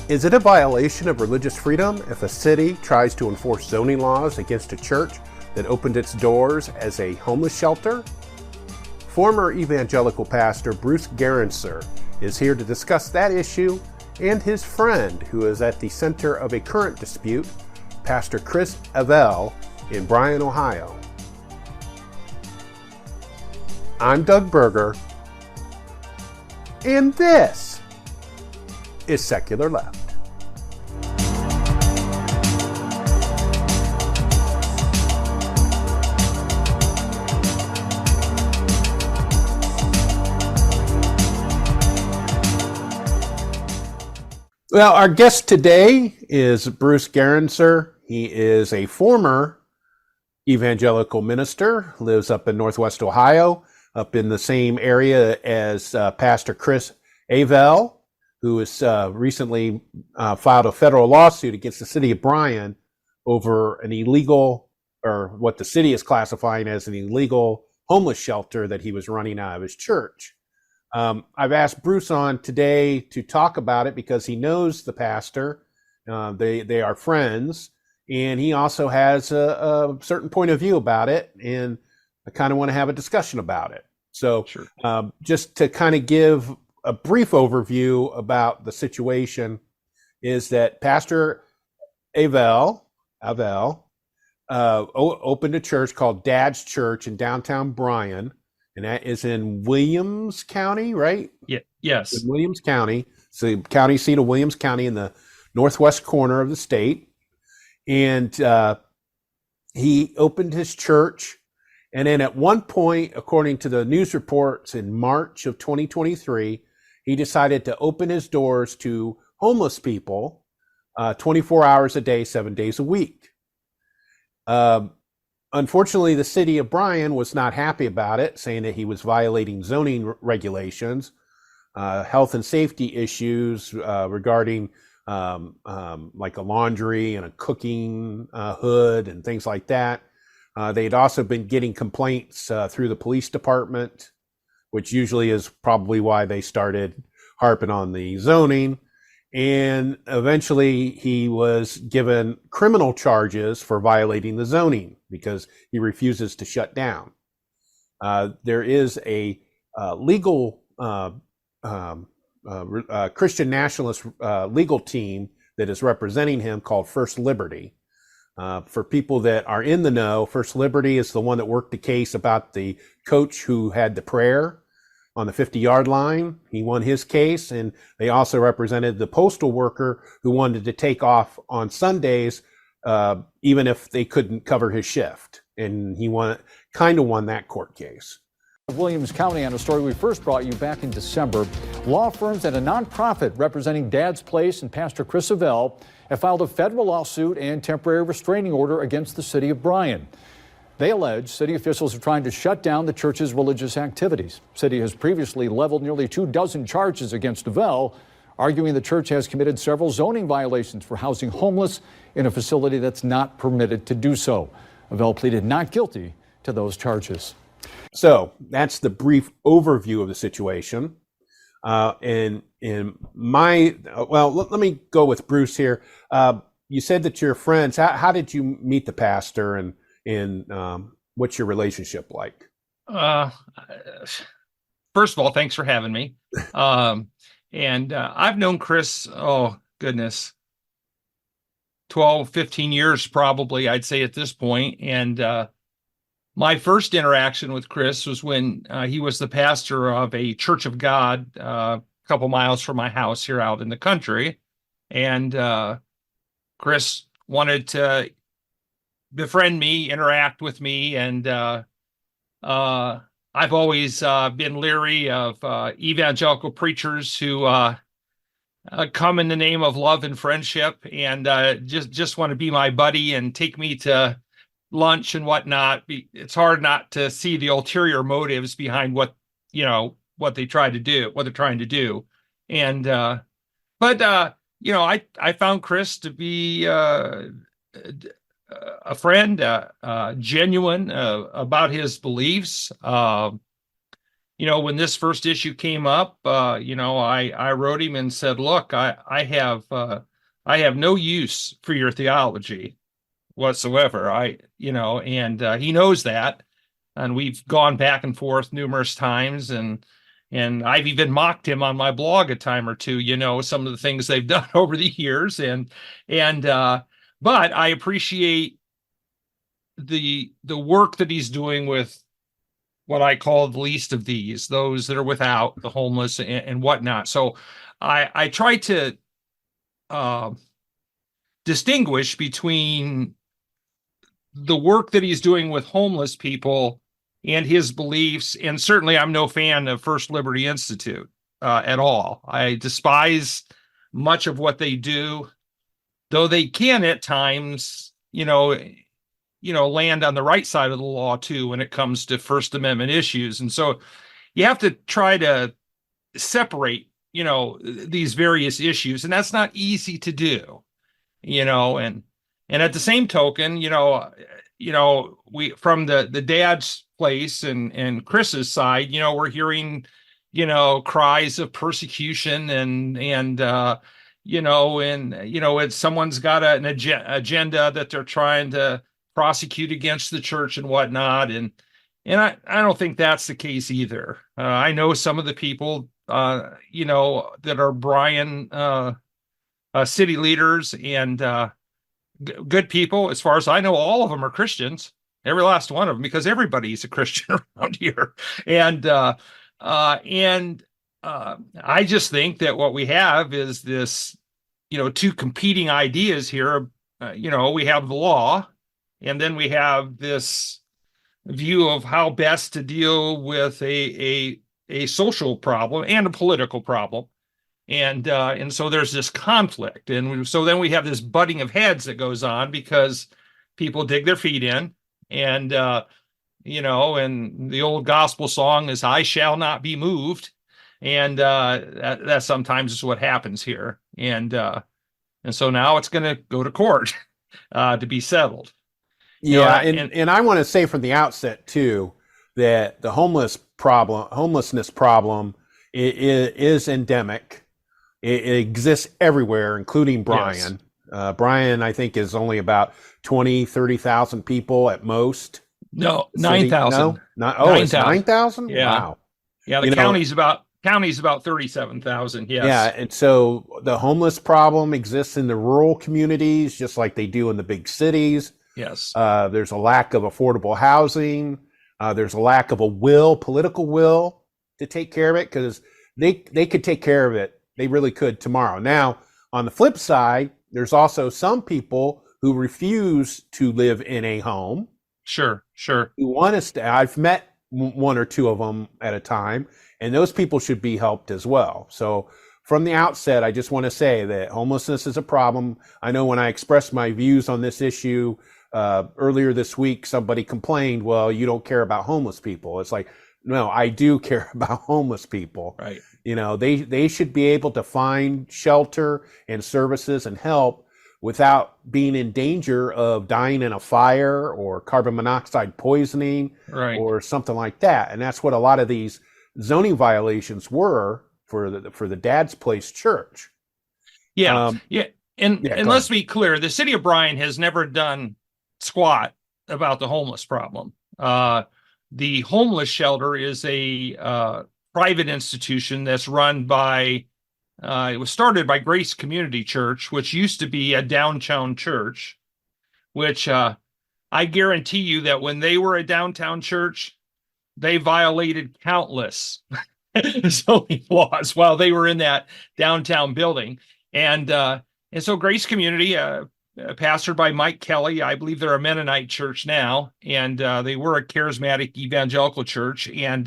Is it a violation of religious freedom if a city tries to enforce zoning laws against a church that opened its doors as a homeless shelter? Former evangelical pastor Bruce Gerenser is here to discuss that issue and his friend who is at the center of a current dispute, Pastor Chris Avell in Bryan, Ohio. I'm Doug Berger, and this is Secular Left. Well, our guest today is Bruce Gerenser. He is a former evangelical minister, lives up in Northwest Ohio, up in the same area as Pastor Chris Avell, who has recently filed a federal lawsuit against the city of Bryan over an illegal, or what the city is classifying as an illegal homeless shelter that he was running out of his church. I've asked Bruce on today to talk about it because he knows the pastor. They are friends, and he also has a certain point of view about it, and I kind of want to have a discussion about it. So sure. Just to kind of give a brief overview about the situation is that Pastor Avell opened a church called Dad's Church in downtown Bryan, and that is in Williams County, right? Yeah. Yes. In Williams County. So the county seat of Williams County in the northwest corner of the state. And he opened his church. And then at one point, according to the news reports in March of 2023, he decided to open his doors to homeless people 24 hours a day, 7 days a week. Unfortunately, the city of Bryan was not happy about it, saying that he was violating zoning regulations, health and safety issues regarding like a laundry and a cooking hood and things like that. They'd also been getting complaints through the police department, which usually is probably why they started harping on the zoning. And eventually he was given criminal charges for violating the zoning because he refuses to shut down. There is a legal Christian nationalist legal team that is representing him called First Liberty. For people that are in the know, First Liberty is the one that worked the case about the coach who had the prayer on the 50-yard line. He won his case, and they also represented the postal worker who wanted to take off on Sundays, even if they couldn't cover his shift. And he kind of won that court case. Williams County on a story we first brought you back in December. Law firms and a nonprofit representing Dad's Place and Pastor Chris Avell have filed a federal lawsuit and temporary restraining order against the city of Bryan. They allege city officials are trying to shut down the church's religious activities. City has previously leveled nearly 24 charges against Avell, arguing the church has committed several zoning violations for housing homeless in a facility that's not permitted to do so. Avell pleaded not guilty to those charges. So that's the brief overview of the situation. Let me go with Bruce here. You said that you're friends. How did you meet the pastor, and what's your relationship like? First of all, thanks for having me. I've known Chris, 12, 15 years probably, I'd say at this point. And my first interaction with Chris was when he was the pastor of a Church of God a couple miles from my house here out in the country. And Chris wanted to befriend me, interact with me, and I've always been leery of evangelical preachers who come in the name of love and friendship, and just want to be my buddy and take me to lunch and whatnot. It's hard not to see the ulterior motives behind what they're trying to do. And I found Chris to be a friend, genuine about his beliefs. when this first issue came up, I wrote him and said, look, I have no use for your theology whatsoever. And he knows that. And we've gone back and forth numerous times, and I've even mocked him on my blog a time or two, some of the things they've done over the years. But I appreciate the work that he's doing with what I call the least of these, those that are without, the homeless and whatnot. So I try to distinguish between the work that he's doing with homeless people and his beliefs. And certainly I'm no fan of First Liberty Institute at all. I despise much of what they do, though they can at times, land on the right side of the law too when it comes to First Amendment issues. And so you have to try to separate, these various issues, and that's not easy to do, and at the same token, we from the dad's place and Chris's side, we're hearing, cries of persecution it's someone's got an agenda that they're trying to prosecute against the church and whatnot. And I don't think that's the case either. I know some of the people, that are Bryan city leaders and good people. As far as I know, all of them are Christians, every last one of them, because everybody's a Christian around here. And I just think that what we have is this, two competing ideas here. We have the law, and then we have this view of how best to deal with a social problem and a political problem. And so there's this conflict. And so then we have this butting of heads that goes on because people dig their feet in. And, and the old gospel song is, I shall not be moved. And that sometimes is what happens here. And so now it's going to go to court to be settled. Yeah, and I want to say from the outset too that the homelessness problem is endemic. It exists everywhere, including Bryan. Yes. Bryan, I think, is only about 30,000 people at most. No, 9,000. No? It's 9,000? Yeah. Wow. Yeah, the county's about 37,000. Yes. Yeah, and so the homeless problem exists in the rural communities just like they do in the big cities. Yes. There's a lack of affordable housing. There's a lack of a political will to take care of it, because they could take care of it. They really could tomorrow. Now, on the flip side, there's also some people who refuse to live in a home. Sure. Who want to stay. I've met one or two of them at a time, and those people should be helped as well. So from the outset, I just want to say that homelessness is a problem. I know when I expressed my views on this issue earlier this week, somebody complained, well, you don't care about homeless people. It's like, no, I do care about homeless people. Right. They should be able to find shelter and services and help without being in danger of dying in a fire or carbon monoxide poisoning, right, or something like that. And that's what a lot of these zoning violations were for the Dad's Place Church. Yeah. And let's be clear, the city of Bryan has never done squat about the homeless problem. The homeless shelter is a private institution that's run by, it was started by Grace Community Church, which used to be a downtown church, which I guarantee you that when they were a downtown church, they violated countless zoning laws while they were in that downtown building. And so Grace Community, pastored by Mike Kelly, I believe they're a Mennonite church now, and they were a charismatic evangelical church. And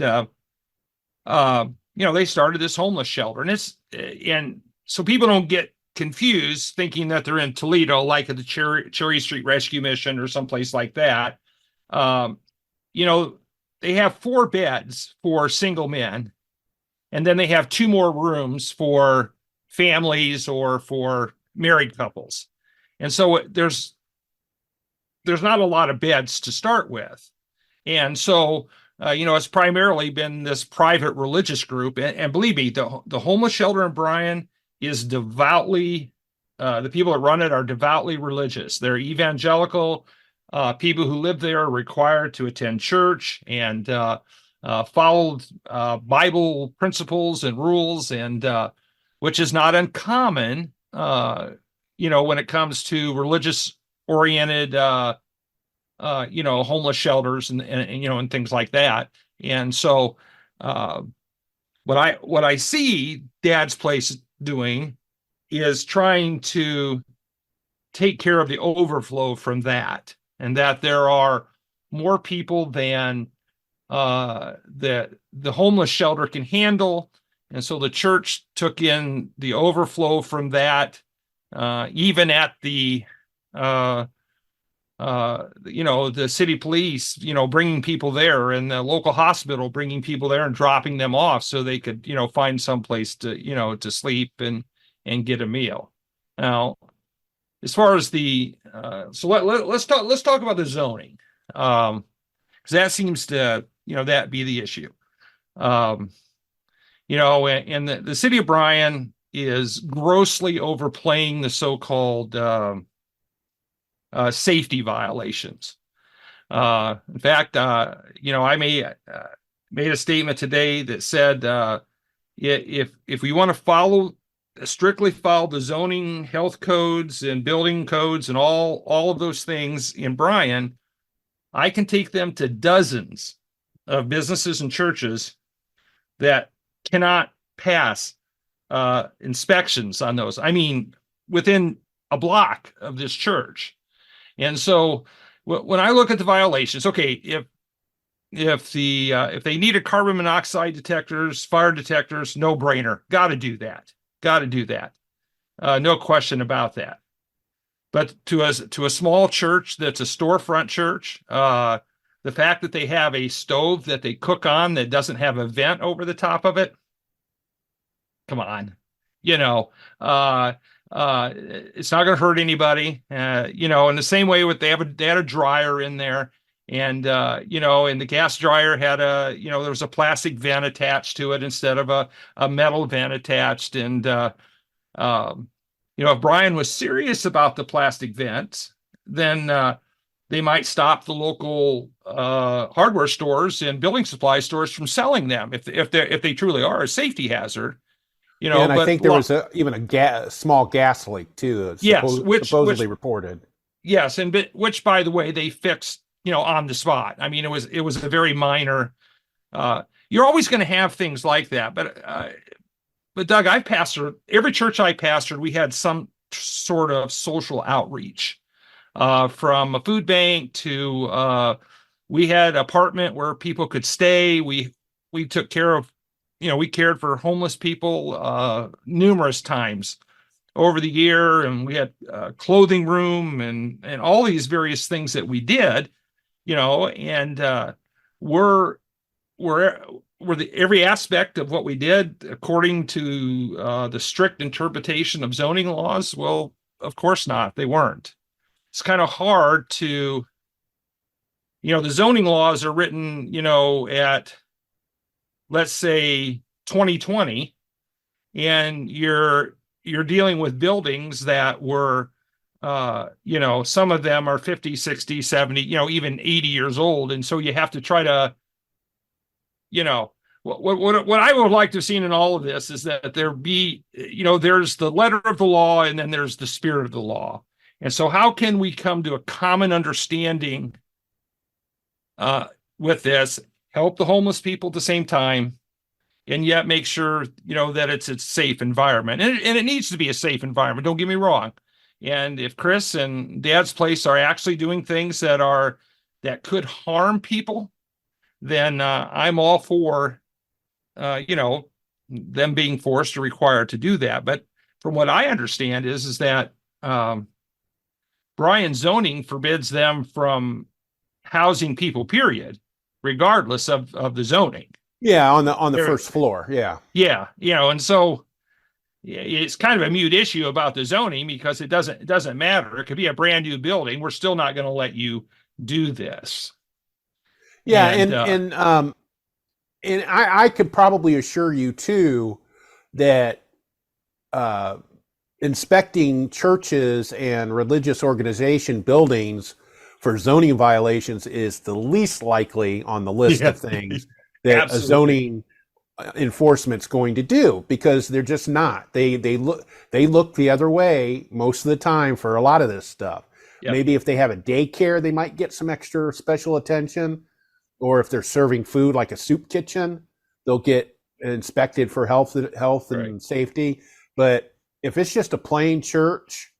they started this homeless shelter, and so people don't get confused thinking that they're in Toledo, like at the Cherry Street Rescue Mission or someplace like that. They have 4 beds for single men, and then they have 2 more rooms for families or for married couples. And so there's not a lot of beds to start with. And so it's primarily been this private religious group. And believe me, the homeless shelter in Bryan is devoutly, the people that run it are devoutly religious. They're evangelical. People who live there are required to attend church and follow Bible principles and rules, and which is not uncommon, when it comes to religious oriented, homeless shelters and things like that. And so, what I see Dad's Place doing is trying to take care of the overflow from that, and that there are more people than that the homeless shelter can handle. And so the church took in the overflow from that, even at the the city police, bringing people there, and the local hospital bringing people there and dropping them off so they could, find some place to, to sleep and get a meal. Now, as far as the, so let's talk about the zoning, because that seems to, that be the issue. And the city of Bryan is grossly overplaying the so-called safety violations. In fact, I made a statement today that said, if we want to strictly follow the zoning, health codes, and building codes, and all of those things in Bryan, I can take them to dozens of businesses and churches that cannot pass inspections on those. I mean, within a block of this church. And so when I look at the violations, okay, if they needed carbon monoxide detectors, fire detectors, no brainer, got to do that. No question about that. But to a small church that's a storefront church, the fact that they have a stove that they cook on that doesn't have a vent over the top of it, come on, it's not going to hurt anybody. In the same way they had a dryer in there, and and the gas dryer had there was a plastic vent attached to it instead of a metal vent attached. And if Bryan was serious about the plastic vents, then they might stop the local hardware stores and building supply stores from selling them if they truly are a safety hazard. And I think there was even a small gas leak too. Supposedly reported. Yes, which, by the way, they fixed on the spot. I mean, it was a very minor. You're always going to have things like that, but Doug, I pastored every church I pastored. We had some sort of social outreach, from a food bank to we had an apartment where people could stay. We took care of. We cared for homeless people numerous times over the year, and we had a clothing room and all these various things that we did, and every aspect of what we did according to the strict interpretation of zoning laws. Well, of course not. They weren't. It's kind of hard to, the zoning laws are written, at, let's say, 2020, and you're dealing with buildings that were, some of them are 50, 60, 70, even 80 years old. And so you have to try to, what I would like to have seen in all of this is that there be, there's the letter of the law and then there's the spirit of the law. And so how can we come to a common understanding with this, help the homeless people at the same time, and yet make sure, that it's a safe environment. And it needs to be a safe environment. Don't get me wrong. And if Chris and Dad's Place are actually doing things that could harm people, then I'm all for, them being forced or required to do that. But from what I understand is that Bryan zoning forbids them from housing people, period, regardless of the zoning. Yeah, on the first floor. Yeah. Yeah, and so it's kind of a mute issue about the zoning because it doesn't matter. It could be a brand new building. We're still not going to let you do this. Yeah, And and I could probably assure you too that uh, inspecting churches and religious organization buildings for zoning violations is the least likely on the list yeah, of things that a absolutely. zoning enforcement's going to do, because they're just not. They look the other way most of the time for a lot of this stuff. Yep. Maybe if they have a daycare, they might get some extra special attention, or if they're serving food like a soup kitchen, they'll get inspected for health Right. and safety. But if it's just a plain church,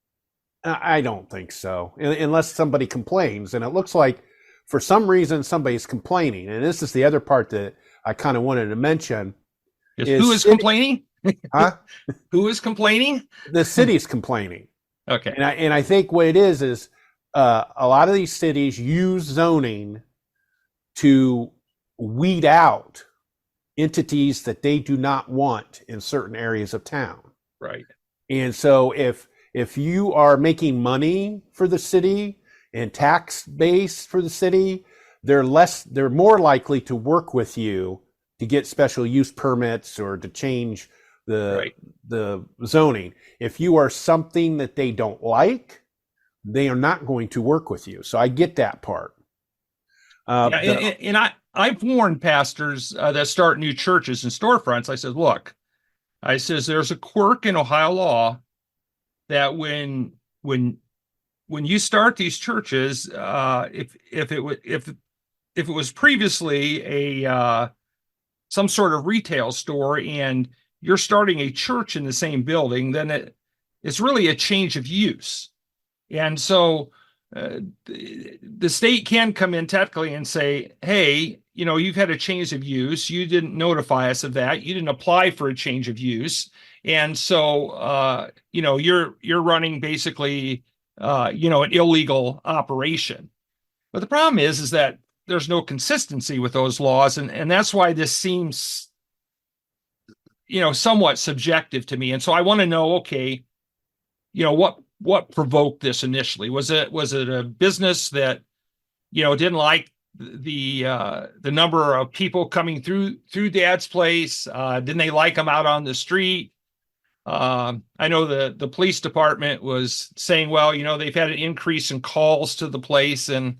I don't think so, unless somebody complains. And it looks like for some reason somebody's complaining. And this is the other part that I kind of wanted to mention. Who is complaining? Huh? Who is complaining? The city's complaining. Okay. And I think what it is a lot of these cities use zoning to weed out entities that they do not want in certain areas of town. Right. And so if you are making money for the city and tax base for the city, they're more likely to work with you to get special use permits or to change the zoning. If you are something that they don't like, they are not going to work with you. So I get that part. I've warned pastors that start new churches and storefronts. I said, look, there's a quirk in Ohio law that when you start these churches, if it was previously a some sort of retail store and you're starting a church in the same building, then it's really a change of use. And so the state can come in technically and say, hey, you've had a change of use. You didn't notify us of that. You didn't apply for a change of use. And so, you're running basically, an illegal operation. But the problem is that there's no consistency with those laws. And that's why this seems, somewhat subjective to me. And so I want to know, okay, what provoked this initially? Was it a business that, didn't like the number of people coming through Dad's place? Didn't they like them out on the street? I know the police department was saying, well, they've had an increase in calls to the place, and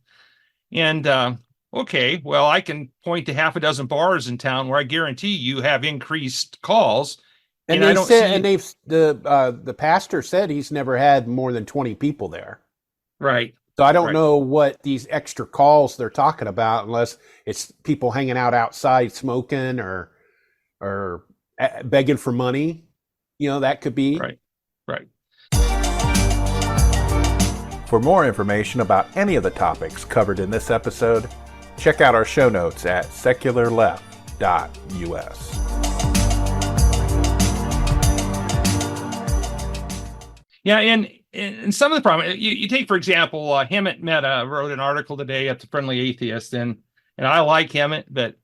okay, well, I can point to half a dozen bars in town where I guarantee you have increased calls. And the pastor said he's never had more than 20 people there. Right. So I don't know what these extra calls they're talking about, unless it's people hanging out outside smoking or begging for money. That could be. Right. For more information about any of the topics covered in this episode, check out our show notes at secularleft.us. Yeah, and some of the problem, you take, for example, Hemant Mehta wrote an article today at the Friendly Atheist, and I like Hemant, but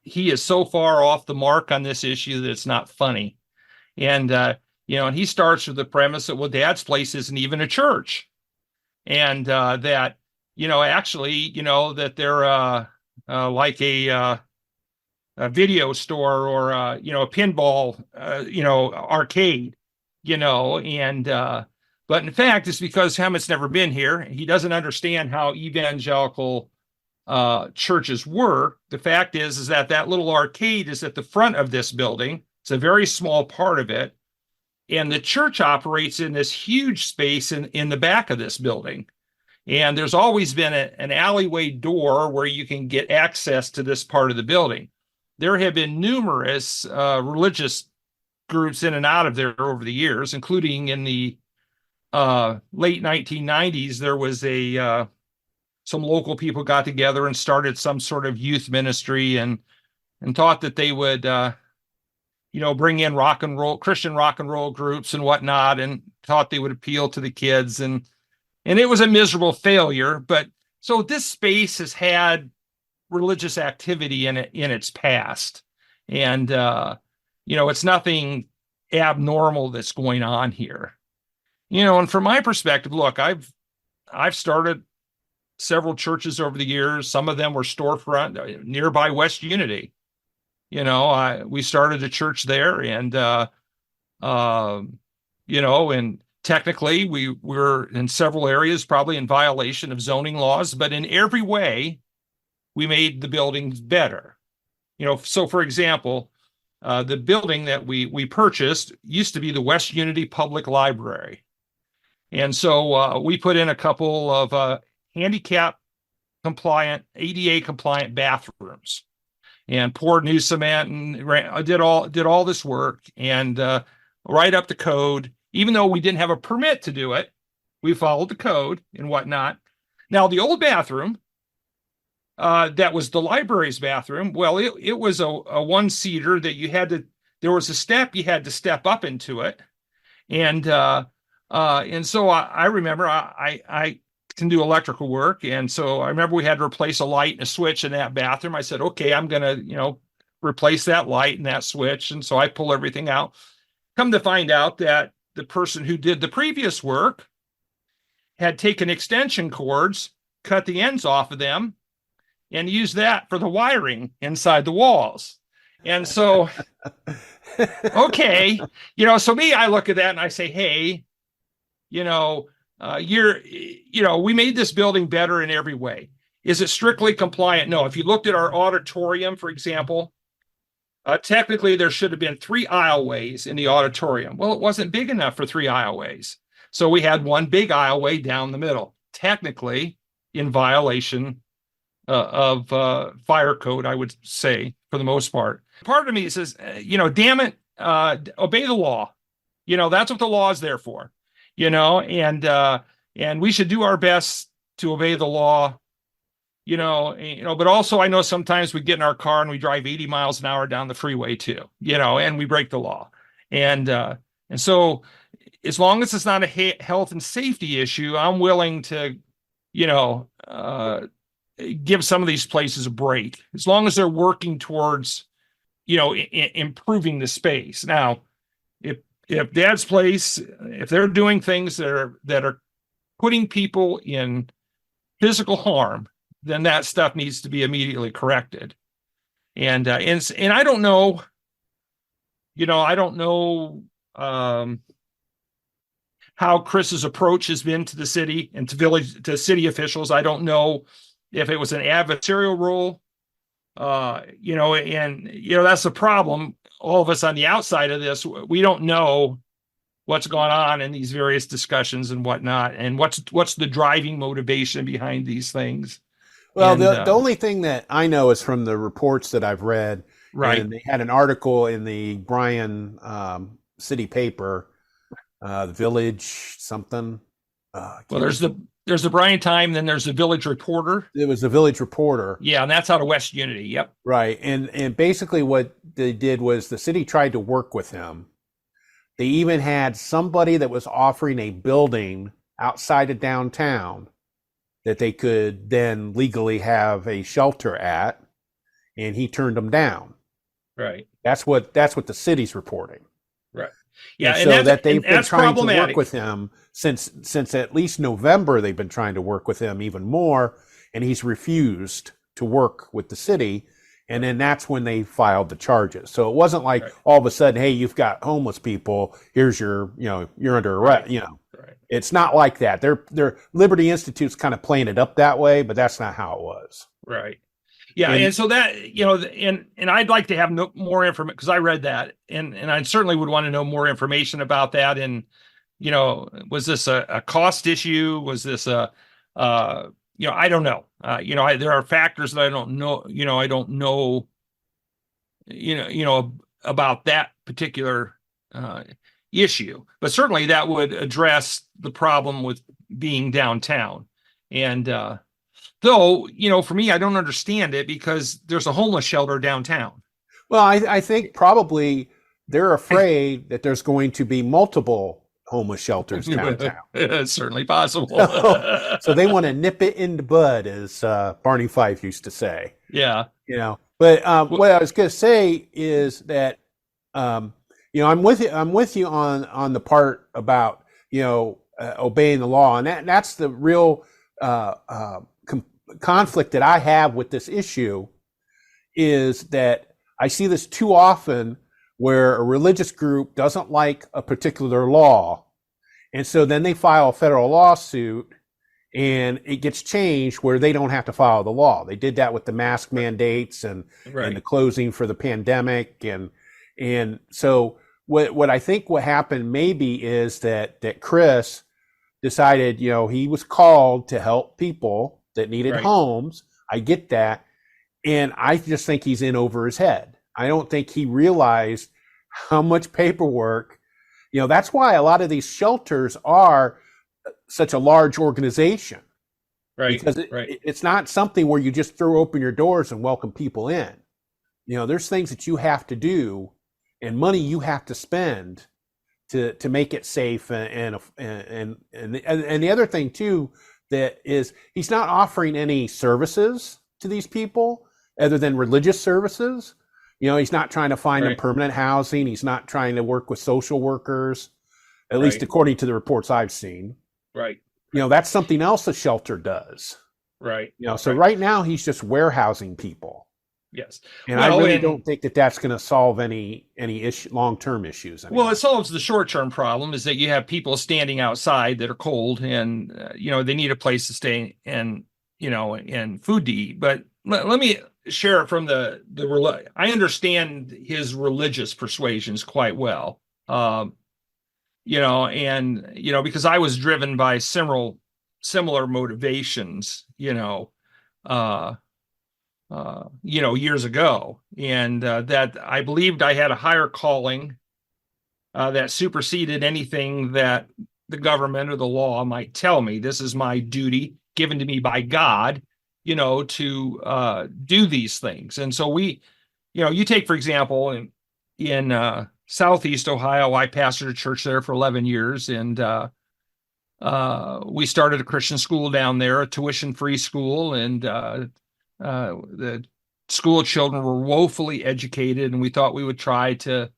he is so far off the mark on this issue that it's not funny. And, and he starts with the premise that, well, Dad's place isn't even a church. And that, actually, that they're like a video store or, a pinball, arcade, and but in fact, it's because Hemat's never been here. He doesn't understand how evangelical churches work. The fact is that little arcade is at the front of this building. It's a very small part of it. And the church operates in this huge space in the back of this building. And there's always been an alleyway door where you can get access to this part of the building. There have been numerous religious groups in and out of there over the years, including in the late 1990s. There was some local people got together and started some sort of youth ministry and thought that they would bring in Christian rock and roll groups and whatnot, and thought they would appeal to the kids, and it was a miserable failure. But so this space has had religious activity in its past, and it's nothing abnormal that's going on here. And from my perspective, look, I've started several churches over the years. Some of them were storefront nearby West Unity. We started a church there, and and technically we were in several areas probably in violation of zoning laws, but in every way we made the buildings better. So for example, the building that we purchased used to be the West Unity Public Library. And so we put in a couple of handicap compliant, ADA compliant bathrooms, and poured new cement and did all this work, and right up to code. Even though we didn't have a permit to do it, we followed the code and whatnot. Now, the old bathroom, that was the library's bathroom. Well, it was a one-seater that there was a step, you had to step up into it. And so I remember I can do electrical work. And so I remember we had to replace a light and a switch in that bathroom. I said, okay, I'm going to, replace that light and that switch. And so I pull everything out. Come to find out that the person who did the previous work had taken extension cords, cut the ends off of them, and used that for the wiring inside the walls. And so, okay, so I look at that and I say, hey, we made this building better in every way. Is it strictly compliant? No. If you looked at our auditorium, for example, technically there should have been 3 aisleways in the auditorium. Well, it wasn't big enough for 3 aisleways. So we had one big aisleway down the middle, technically in violation of fire code, I would say, for the most part. Part of me says, damn it, obey the law. That's what the law is there for, and we should do our best to obey the law, but also I know sometimes we get in our car and we drive 80 miles an hour down the freeway too, and we break the law. And so as long as it's not a health and safety issue, I'm willing to, give some of these places a break, as long as they're working towards, improving the space. Now, if Dad's Place, if they're doing things that are putting people in physical harm, then that stuff needs to be immediately corrected. And I don't know, how Chris's approach has been to the city and to city officials. I don't know if it was an adversarial role, that's the problem. All of us on the outside of this, we don't know what's going on in these various discussions and whatnot, and what's the driving motivation behind these things. Well, the only thing that I know is from the reports that I've read, right? And they had an article in the Bryan city paper, the Village something. Well, there's the Bryan Time, then there's the Village Reporter. It was the Village Reporter. Yeah, and that's out of West Unity. Yep. Right, and basically what they did was the city tried to work with him. They even had somebody that was offering a building outside of downtown that they could then legally have a shelter at, and he turned them down. Right. That's what the city's reporting. Right. Yeah, and so that they've been trying to work with him since at least November. They've been trying to work with him even more, and he's refused to work with the city. And then that's when they filed the charges. So it wasn't like all of a sudden, hey, you've got homeless people. Here's your, you're under arrest. Right. It's not like that. Their Liberty Institute's kind of playing it up that way, but that's not how it was. Right. Yeah, and so that, and I'd like to have more information, because I read that, and I certainly would want to know more information about that. And was this a cost issue? Was this I don't know. There are factors that I don't know. I don't know. About that particular issue, but certainly that would address the problem with being downtown. And though, for me, I don't understand it, because there's a homeless shelter downtown. Well, I think probably they're afraid that there's going to be multiple homeless shelters downtown. It's certainly possible. So they want to nip it in the bud, as Barney Fife used to say. Yeah. But what I was going to say is that, I'm with you on the part about, obeying the law. And that's the real conflict that I have with this issue is that I see this too often where a religious group doesn't like a particular law. And so then they file a federal lawsuit and it gets changed where they don't have to follow the law. They did that with the mask mandates and the closing for the pandemic. And so what I think what happened maybe is that Chris decided, he was called to help people that needed homes. I get that. And I just think he's in over his head. I don't think he realized how much paperwork, that's why a lot of these shelters are such a large organization. Right. Because it's not something where you just throw open your doors and welcome people in. There's things that you have to do and money you have to spend to make it safe. And the other thing too, that is he's not offering any services to these people other than religious services. He's not trying to find them permanent housing. He's not trying to work with social workers, at least according to the reports I've seen. Right. That's something else a shelter does. Right. So right now he's just warehousing people. Yes. And I really don't think that that's going to solve any long-term issues anymore. Well, it solves the short-term problem is that you have people standing outside that are cold and, they need a place to stay and, and food to eat. But let me share it from I understand his religious persuasions quite well. Because I was driven by similar motivations, years ago, and that I believed I had a higher calling that superseded anything that the government or the law might tell me. This is my duty given to me by God, to do these things. And so you take, for example, in Southeast Ohio, I pastored a church there for 11 years, and we started a Christian school down there, a tuition-free school, and the school children were woefully educated, and we thought we would try to,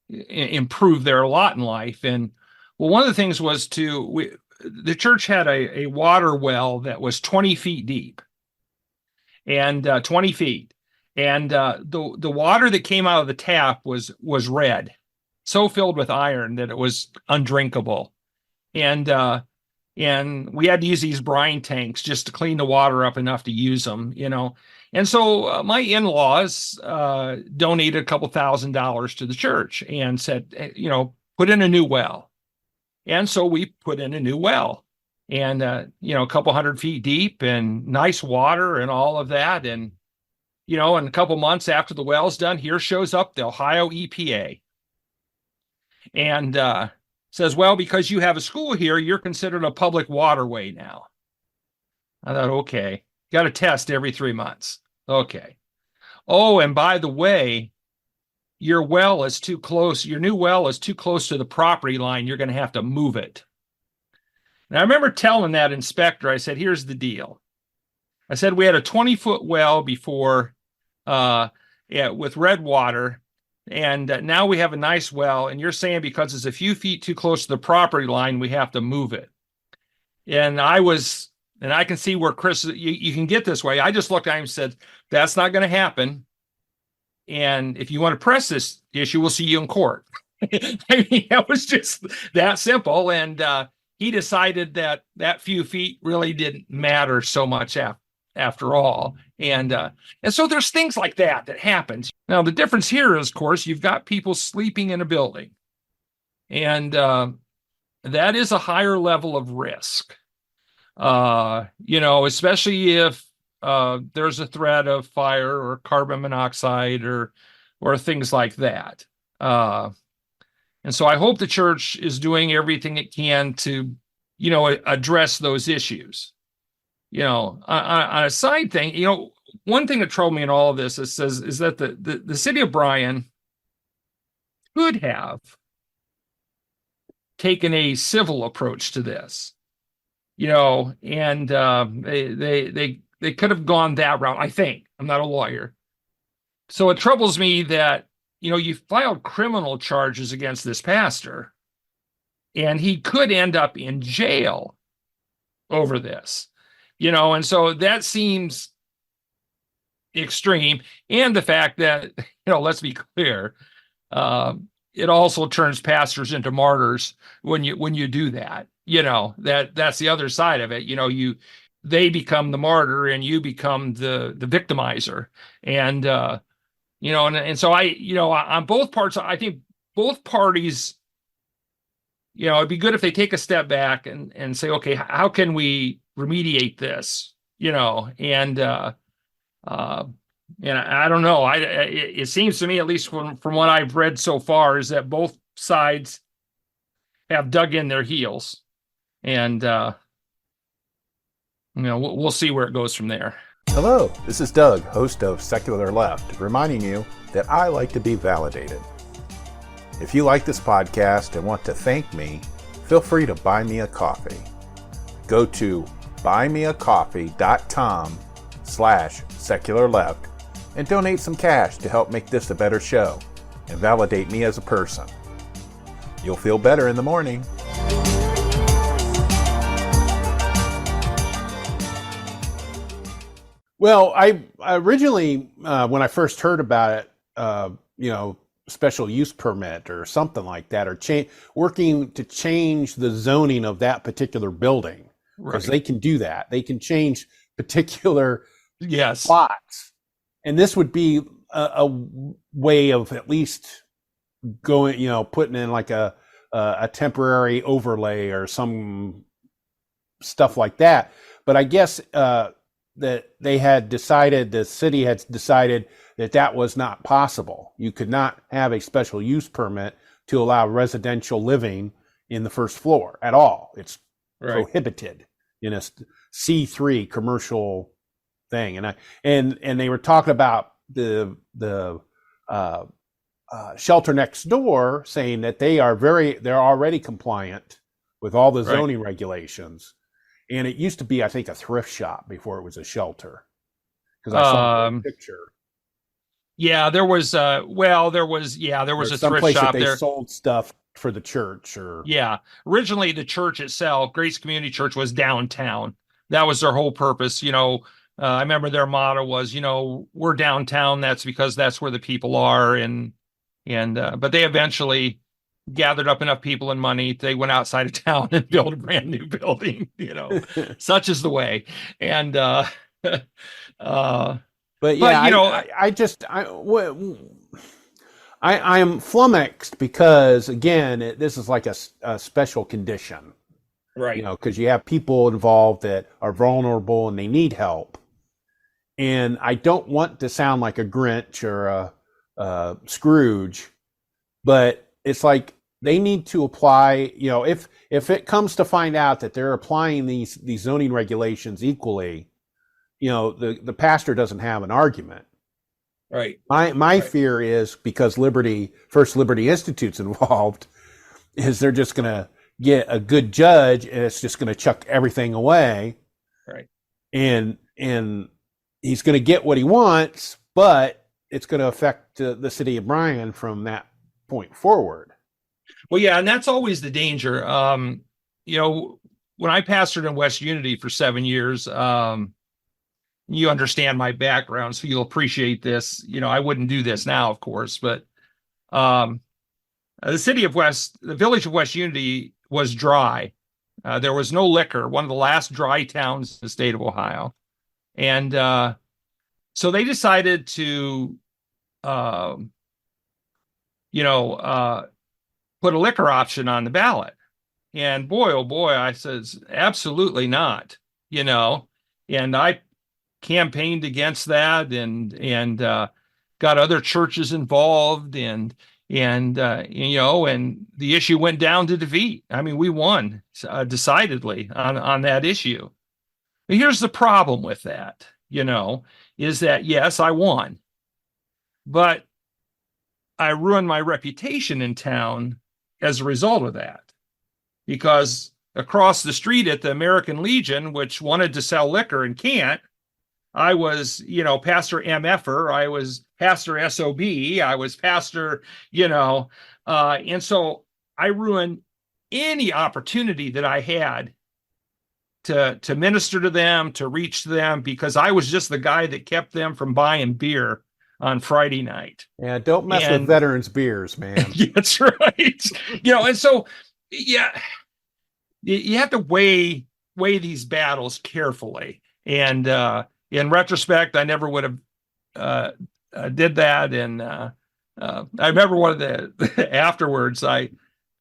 improve their lot in life. And well, one of the things was the church had a water well that was 20 feet deep and 20 feet. And the water that came out of the tap was red, so filled with iron that it was undrinkable. And we had to use these brine tanks just to clean the water up enough to use them, And so my in-laws donated a couple $1,000s to the church and said, put in a new well. And so we put in a new well and, a couple 100 feet deep and nice water and all of that. And, and a couple months after the well's done, here shows up the Ohio EPA and says, well, because you have a school here, you're considered a public waterway now. I thought, okay, got to test every 3 months. Okay. Oh, and by the way, your well is too close. Your new well is too close to the property line. You're going to have to move it. And I remember telling that inspector, I said, here's the deal. I said, we had a 20-foot well before with red water. And now we have a nice well. And you're saying because it's a few feet too close to the property line, we have to move it. And I can see where Chris, you can get this way. I just looked at him and said, that's not going to happen. And if you want to press this issue, we'll see you in court. I mean, it was just that simple. And he decided that few feet really didn't matter so much after all. And so there's things like that happens. Now, the difference here is, of course, you've got people sleeping in a building. And that is a higher level of risk, especially if there's a threat of fire or carbon monoxide or things like that. And so I hope the church is doing everything it can to, address those issues. On a side thing, one thing that troubled me in all of this is that the city of Bryan could have taken a civil approach to this, and they could have gone that route. I think. I'm not a lawyer. So it troubles me that, you filed criminal charges against this pastor and he could end up in jail over this. And so that seems extreme. And the fact that, let's be clear, it also turns pastors into martyrs when you do that. That's the other side of it. They become the martyr and you become the victimizer. And and so on both parts, I think both parties, it'd be good if they take a step back and say, okay, how can we remediate this? And I don't know. It seems to me, at least from what I've read so far, is that both sides have dug in their heels, and we'll see where it goes from there. Hello, this is Doug, host of Secular Left, reminding you that I like to be validated. If you like this podcast and want to thank me, feel free to buy me a coffee. Go to buymeacoffee.com/secularleft and donate some cash to help make this a better show and validate me as a person. You'll feel better in the morning. Well, I originally, when I first heard about it, special use permit or something like that, or working to change the zoning of that particular building, because they can do that. They can change particular spots, and this would be a way of at least going, putting in like a temporary overlay or some stuff like that. But I guess that the city had decided that was not possible. You could not have a special use permit to allow residential living in the first floor at all. It's prohibited in a C3 commercial thing. And they were talking about the shelter next door, saying that they're already compliant with all the zoning regulations. And it used to be, I think, a thrift shop before it was a shelter. Because I saw a picture. Yeah, there was a thrift shop they there. Sold stuff for the church, originally the church itself, Grace Community Church, was downtown. That was their whole purpose. I remember their motto was, we're downtown. That's because that's where the people are. But they eventually gathered up enough people and money. They went outside of town and built a brand new building. Such is the way. And but yeah, I am flummoxed because, again, this is like a special condition, right? Because you have people involved that are vulnerable and they need help. And I don't want to sound like a Grinch or a Scrooge, but it's like they need to apply. If it comes to find out that they're applying these zoning regulations equally, the pastor doesn't have an argument. Right. My fear is, because First Liberty Institute's involved, is they're just going to get a good judge and it's just going to chuck everything away. Right. And he's going to get what he wants, but it's going to affect the city of Bryan from that point forward. Well, yeah, and that's always the danger. When I pastored in West Unity for 7 years, you understand my background, so you'll appreciate this. I wouldn't do this now, of course, but the village of West Unity was dry. There was no liquor, one of the last dry towns in the state of Ohio. And so they decided to, put a liquor option on the ballot. And boy, oh boy, I says, absolutely not, and I campaigned against that and got other churches involved and the issue went down to defeat. I mean, we won decidedly on that issue. But here's the problem with that, is that, yes, I won, but I ruined my reputation in town as a result of that, because across the street at the American Legion, which wanted to sell liquor and can't, I was, Pastor MFer, I was Pastor SOB, I was Pastor, and so I ruined any opportunity that I had to minister to them, to reach them, because I was just the guy that kept them from buying beer on Friday night. Yeah, don't mess with veterans' beers, man. That's right. And so, yeah, you have to weigh these battles carefully. And in retrospect, I never would have did that. And I remember one of the afterwards, I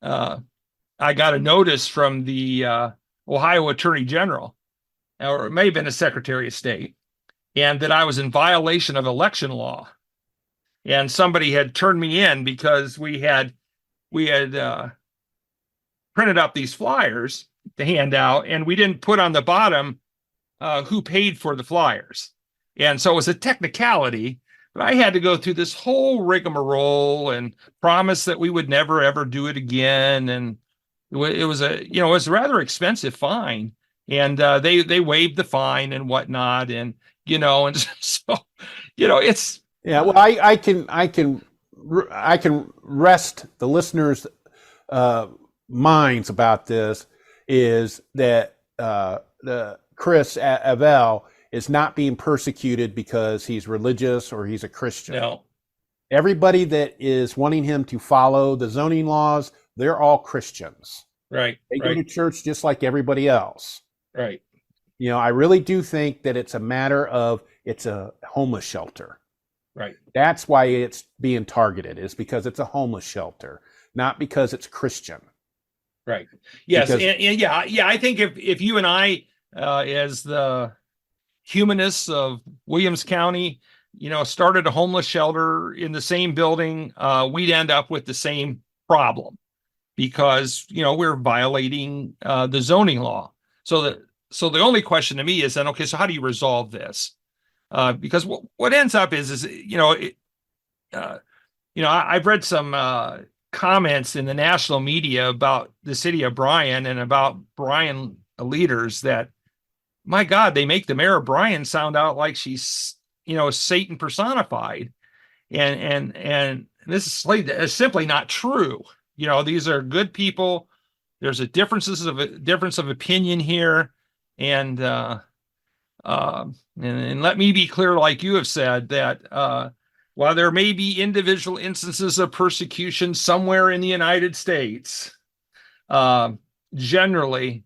got a notice from the Ohio Attorney General, or it may have been a Secretary of State, and that I was in violation of election law. And somebody had turned me in because we had printed up these flyers to hand out, and we didn't put on the bottom who paid for the flyers. And so it was a technicality, but I had to go through this whole rigmarole and promise that we would never, ever do it again. And it was a rather expensive fine. And they waived the fine and whatnot. And, and so, it's. Yeah, well, I can rest the listeners' minds about this, is that the Chris Avell is not being persecuted because he's religious or he's a Christian. No. Everybody that is wanting him to follow the zoning laws, they're all Christians. Right. They go to church just like everybody else. Right. I really do think that it's a matter of, it's a homeless shelter. Right. That's why it's being targeted, is because it's a homeless shelter, not because it's Christian. Right. Yes. Because, and I think if you and I, as the humanists of Williams County, started a homeless shelter in the same building, we'd end up with the same problem, because, we're violating the zoning law. So the only question to me is then, okay, so how do you resolve this? Because what ends up is I've read some comments in the national media about the city of Bryan and about Bryan leaders that, my God, they make the mayor of Bryan sound out like she's, Satan personified. And this is simply not true. These are good people. There's a difference of opinion here. And let me be clear, like you have said, that while there may be individual instances of persecution somewhere in the United States, generally,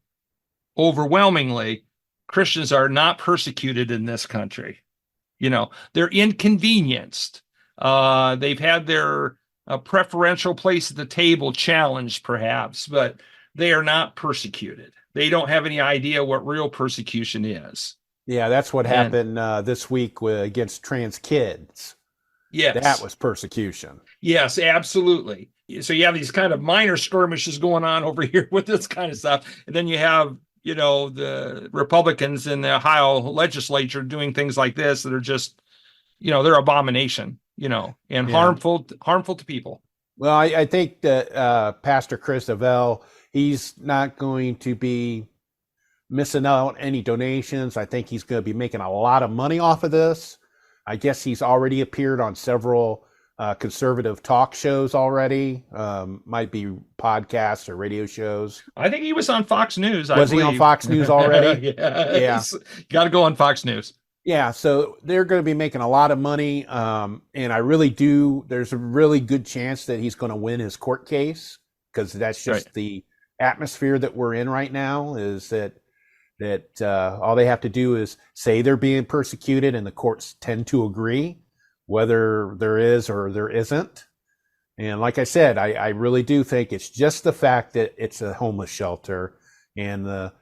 overwhelmingly, Christians are not persecuted in this country. They're inconvenienced. They've had their preferential place at the table challenged, perhaps, but they are not persecuted. They don't have any idea what real persecution is. Yeah, that's what happened this week against trans kids. Yes. That was persecution. Yes, absolutely. So you have these kind of minor skirmishes going on over here with this kind of stuff. And then you have, the Republicans in the Ohio legislature doing things like this that are just, they're abomination, and harmful to people. Well, I think that Pastor Chris Avell, he's not going to be missing out any donations. I think he's going to be making a lot of money off of this. I guess he's already appeared on several conservative talk shows already. Might be podcasts or radio shows. I think he was on Fox News. Was he on Fox News already? Yeah. Got to go on Fox News. Yeah, so they're going to be making a lot of money. And I really do. There's a really good chance that he's going to win his court case, because that's just the atmosphere that we're in right now, is that all they have to do is say they're being persecuted, and the courts tend to agree whether there is or there isn't. And like I said, I really do think it's just the fact that it's a homeless shelter, and the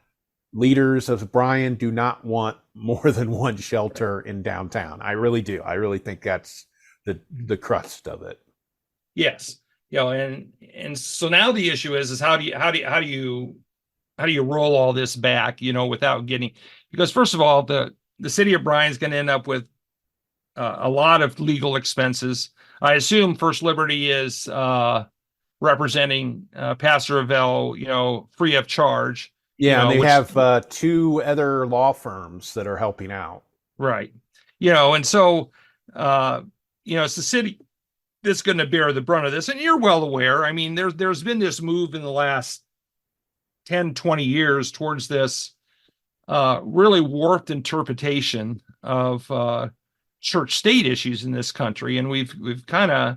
leaders of Bryan do not want more than one shelter in downtown. I really do. I really think that's the crust of it. Yes. And so now the issue is how do you roll all this back, without getting, because first of all, the city of Bryan is going to end up with a lot of legal expenses. I assume First Liberty is representing Pastor Avell, free of charge. Yeah, and they have two other law firms that are helping out. Right. And so, it's the city that's going to bear the brunt of this. And you're well aware. I mean, there's been this move in the last 10, 20 years towards this really warped interpretation of church state issues in this country. And we've kind of,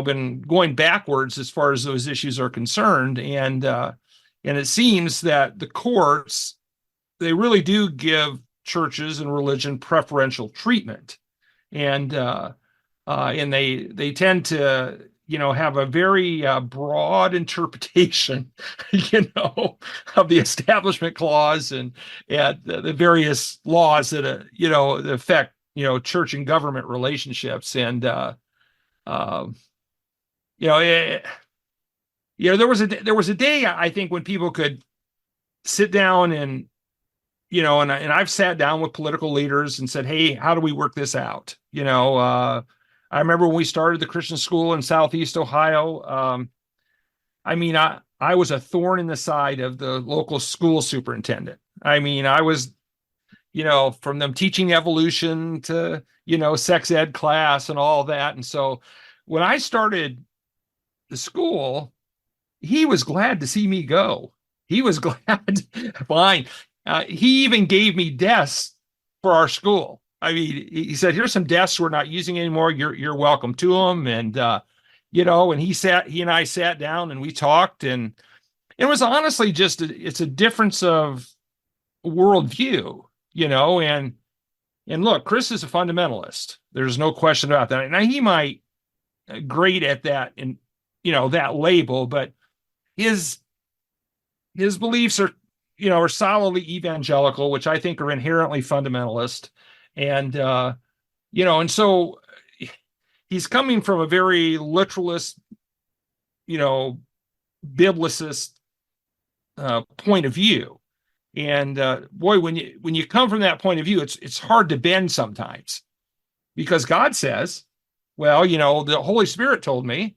been going backwards as far as those issues are concerned. And it seems that the courts, they really do give churches and religion preferential treatment. And they tend to, have a very broad interpretation, of the Establishment Clause and the various laws that, that affect, church and government relationships. And, there was a day, I think, when people could sit down and, and I've sat down with political leaders and said, hey, how do we work this out? I remember when we started the Christian school in Southeast Ohio. I was a thorn in the side of the local school superintendent. I was, from them teaching evolution to, sex ed class and all that. And so when I started the school, he was glad to see me go. He was glad. Fine. He even gave me desks for our school. He said, here's some desks we're not using anymore. You're welcome to them. And, and he and I sat down and we talked, and it was honestly just, it's a difference of worldview, and look, Chris is a fundamentalist. There's no question about that. Now he might grade at that and, that label, but his beliefs are, are solidly evangelical, which I think are inherently fundamentalist. And, and so he's coming from a very literalist, biblicist point of view. And boy, when you come from that point of view, it's hard to bend sometimes, because God says, well, the Holy Spirit told me,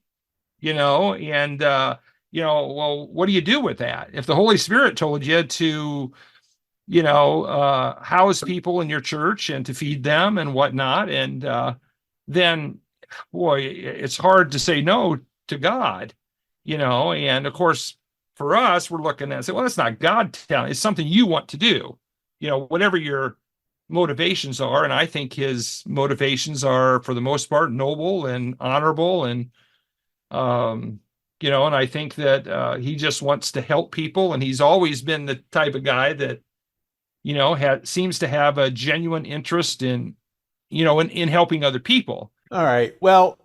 and, well, what do you do with that? If the Holy Spirit told you to, house people in your church and to feed them and whatnot, and then, boy, it's hard to say no to God, and of course, for us, we're looking at it and say, well, that's not God telling, it's something you want to do, whatever your motivations are. And I think his motivations are, for the most part, noble and honorable, and and I think that he just wants to help people, and he's always been the type of guy that seems to have a genuine interest in helping other people. All right. Well,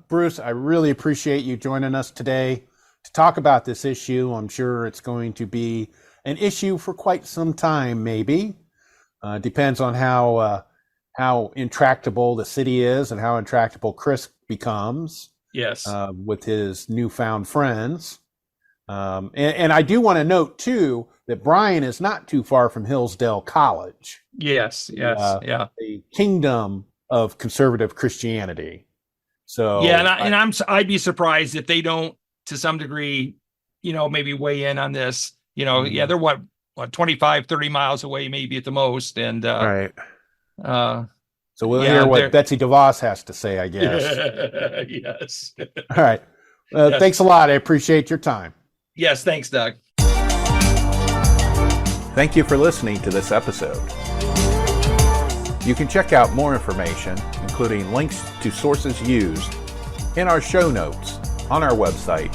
Bruce, I really appreciate you joining us today to talk about this issue. I'm sure it's going to be an issue for quite some time, maybe. Depends on how intractable the city is and how intractable Chris becomes. Yes. With his newfound friends. And I do want to note, too, that Brian is not too far from Hillsdale College. Yes. Yeah. The kingdom of conservative Christianity. So yeah, I'd be surprised if they don't, to some degree, maybe weigh in on this. Yeah, they're what 25, 30 miles away, maybe at the most. And right. So we'll hear what Betsy DeVos has to say, I guess. Yes. All right. Yes. Thanks a lot. I appreciate your time. Yes. Thanks, Doug. Thank you for listening to this episode. You can check out more information, including links to sources used, in our show notes on our website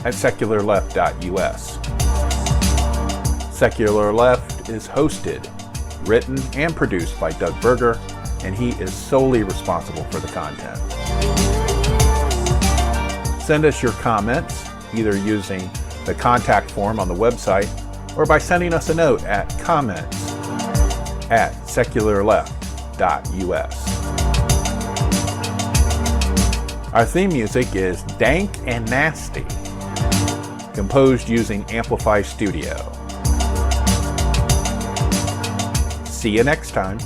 at secularleft.us. Secular Left is hosted, written, and produced by Doug Berger, and he is solely responsible for the content. Send us your comments, either using the contact form on the website or by sending us a note at comments@secularleft.us. Our theme music is Dank and Nasty, composed using Amplify Studio. See you next time.